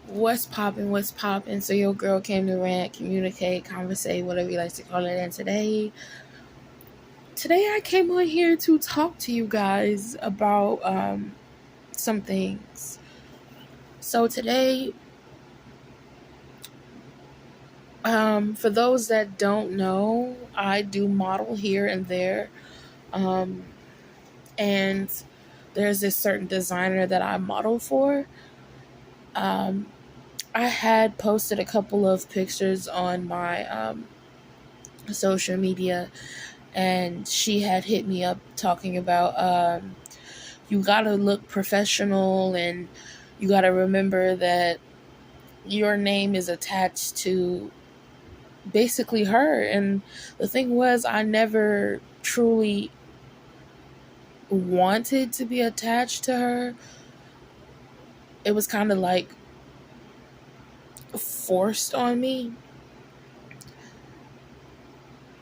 What's poppin', what's poppin'? So your girl came to rant, communicate, conversate, whatever you like to call it. And today I came on here to talk to you guys about some things. So today, for those that don't know, I do model here and there. Um, and there's this certain designer that I model for. Um, I had posted a couple of pictures on my social media, and she had hit me up talking about you gotta look professional, and you gotta remember that your name is attached to basically her. And the thing was, I never truly wanted to be attached to her. It was kind of like forced on me,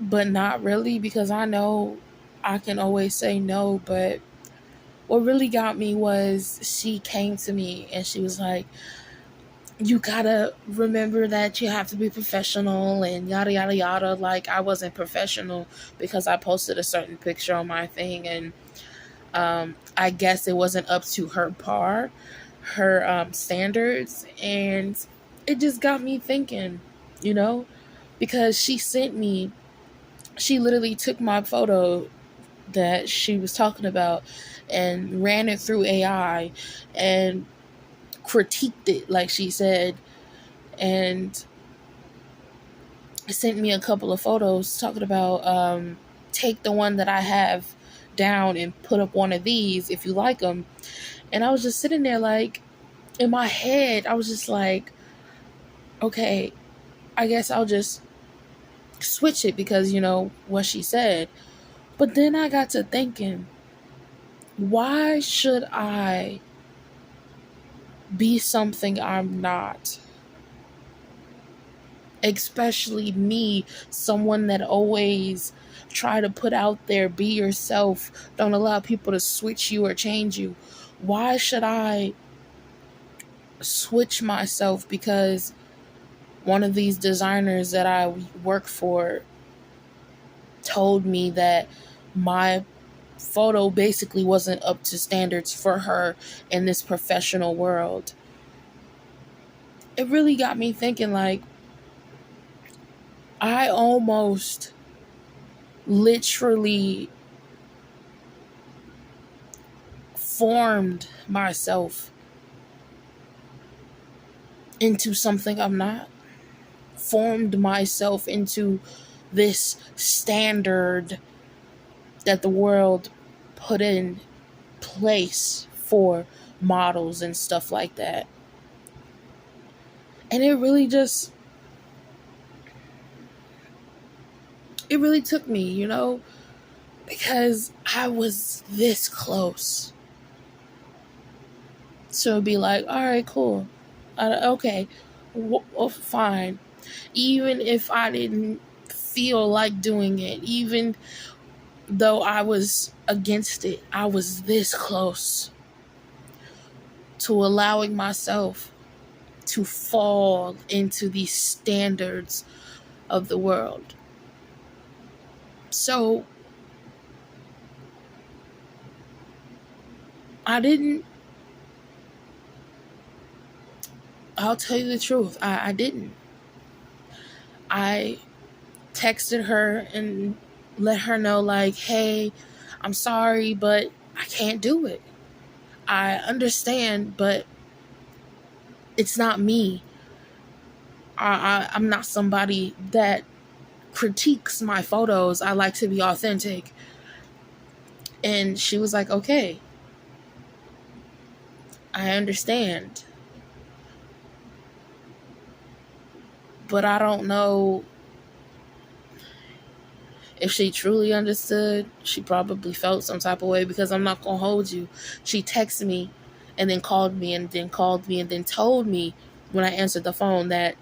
but not really, because I know I can always say no. But what really got me was she came to me and she was like, you gotta remember that you have to be professional and yada yada yada. Like, I wasn't professional because I posted a certain picture on my thing, and I guess it wasn't up to her standards. And it just got me thinking, you know, because she literally took my photo that she was talking about and ran it through AI and critiqued it, like she said, and sent me a couple of photos talking about take the one that I have down and put up one of these if you like them. And I was just sitting there, like, in my head I was just like, okay, I guess I'll just switch it because, you know, what she said. But then I got to thinking, why should I be something I'm not? Especially me, someone that always try to put out there, be yourself, don't allow people to switch you or change you. Why should I switch myself because one of these designers that I work for told me that my photo basically wasn't up to standards for her in this professional world? It really got me thinking, like, I almost literally formed myself into something I'm not. Formed myself into this standard that the world put in place for models and stuff like that. And it really took me, you know, because I was this close. So it'd be like, all right, cool. Okay, fine. Even if I didn't feel like doing it, even though I was against it, I was this close to allowing myself to fall into these standards of the world. So I'll tell you the truth, I didn't. I texted her and let her know, like, hey, I'm sorry, but I can't do it. I understand, but it's not me. I'm not somebody that critiques my photos. I like to be authentic. And she was like, okay, I understand. But I don't know if she truly understood. She probably felt some type of way, because I'm not going to hold you. She texted me and then called me and then called me and then told me when I answered the phone that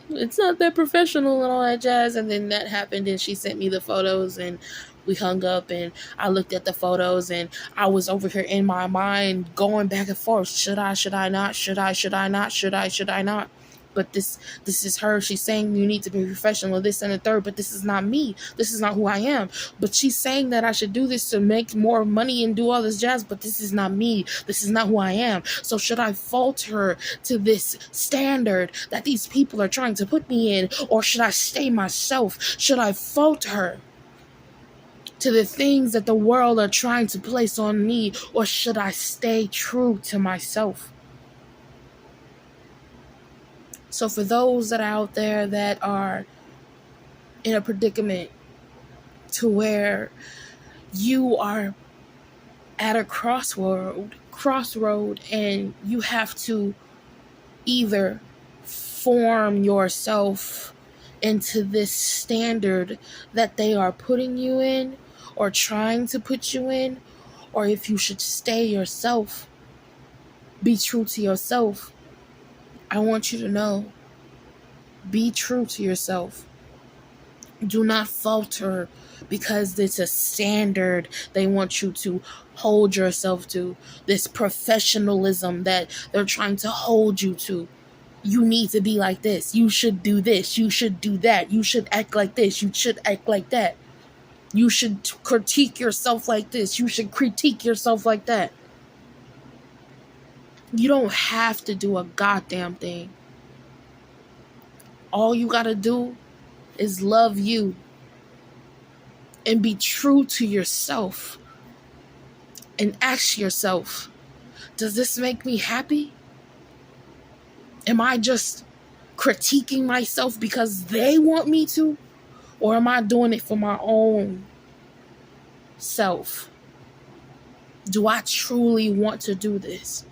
it's not that professional and all that jazz. And then that happened and she sent me the photos, and We hung up and I looked at the photos and I was over here in my mind going back and forth. Should I not? Should I not? Should I not? But this is her. She's saying you need to be professional, this and the third, but this is not me. This is not who I am. But she's saying that I should do this to make more money and do all this jazz, but this is not me. This is not who I am. So should I falter to this standard that these people are trying to put me in, or should I stay myself? Should I falter to the things that the world are trying to place on me, or should I stay true to myself? So for those that are out there that are in a predicament to where you are at a crossroad and you have to either form yourself into this standard that they are putting you in or trying to put you in, or if you should stay yourself, be true to yourself, I want you to know, be true to yourself. Do not falter because it's a standard they want you to hold yourself to. This professionalism that they're trying to hold you to. You need to be like this. You should do this. You should do that. You should act like this. You should act like that. You should critique yourself like this. You should critique yourself like that. You don't have to do a goddamn thing. All you gotta do is love you and be true to yourself and ask yourself, does this make me happy? Am I just critiquing myself because they want me to? Or am I doing it for my own self? Do I truly want to do this?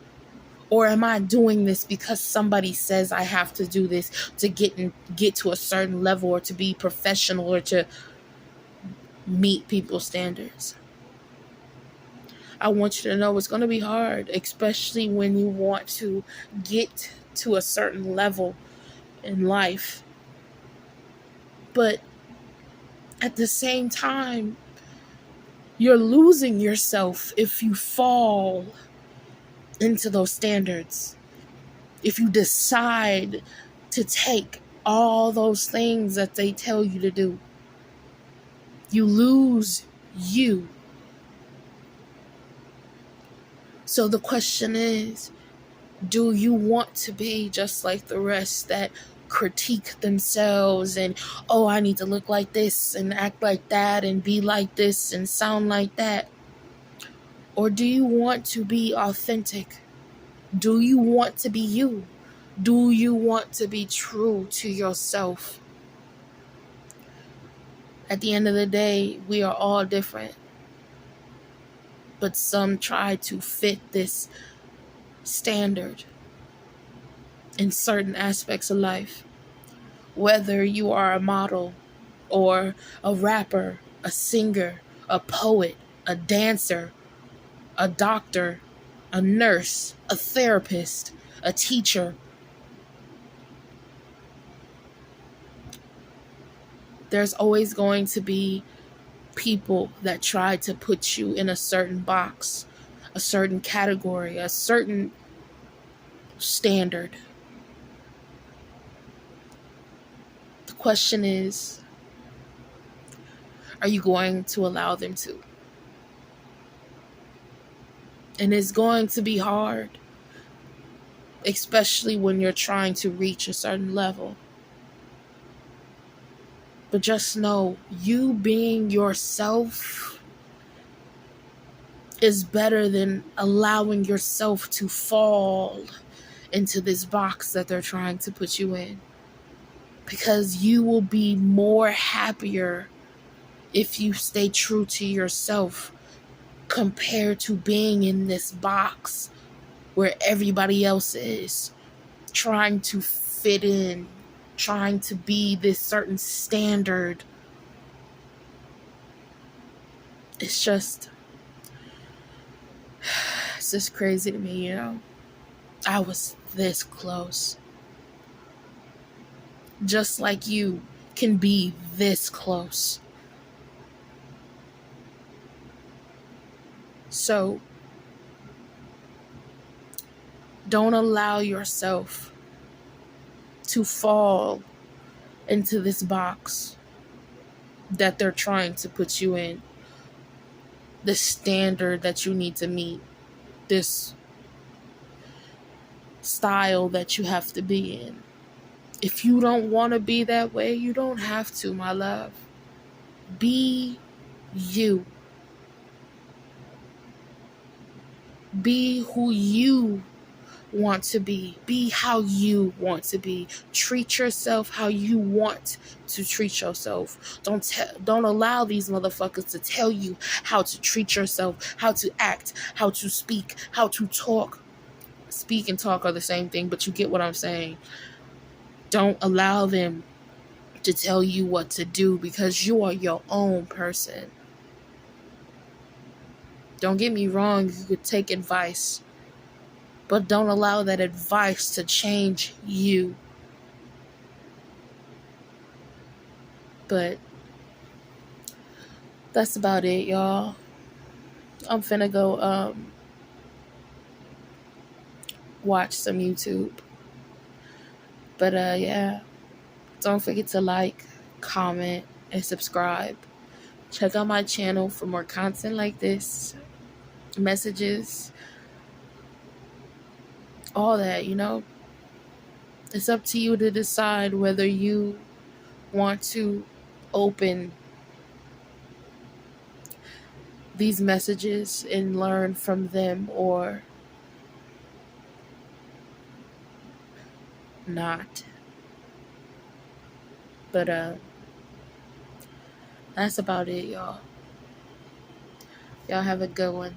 Or am I doing this because somebody says I have to do this to get to a certain level, or to be professional, or to meet people's standards? I want you to know it's going to be hard, especially when you want to get to a certain level in life. But at the same time, you're losing yourself if you fall into those standards. If you decide to take all those things that they tell you to do, you lose you. So the question is, do you want to be just like the rest that critique themselves and, oh, I need to look like this and act like that and be like this and sound like that? Or do you want to be authentic? Do you want to be you? Do you want to be true to yourself? At the end of the day, we are all different. But some try to fit this standard in certain aspects of life. Whether you are a model or a rapper, a singer, a poet, a dancer, a doctor, a nurse, a therapist, a teacher. There's always going to be people that try to put you in a certain box, a certain category, a certain standard. The question is, are you going to allow them to? And it's going to be hard, especially when you're trying to reach a certain level. But just know, you being yourself is better than allowing yourself to fall into this box that they're trying to put you in. Because you will be more happier if you stay true to yourself compared to being in this box where everybody else is, trying to fit in, trying to be this certain standard. It's just crazy to me, you know. I was this close. Just like you can be this close. So don't allow yourself to fall into this box that they're trying to put you in, the standard that you need to meet, this style that you have to be in. If you don't want to be that way, you don't have to, my love. Be you. Be who you want to be. Be how you want to be. Treat yourself how you want to treat yourself. Don't allow these motherfuckers to tell you how to treat yourself, how to act, how to speak, how to talk. Speak and talk are the same thing, but you get what I'm saying. Don't allow them to tell you what to do, because you are your own person. Don't get me wrong, you could take advice, but don't allow that advice to change you. But that's about it, y'all. I'm finna go watch some YouTube. But yeah, don't forget to like, comment, and subscribe. Check out my channel for more content like this, messages, all that, you know. It's up to you to decide whether you want to open these messages and learn from them or not. But that's about it, y'all. Y'all have a good one.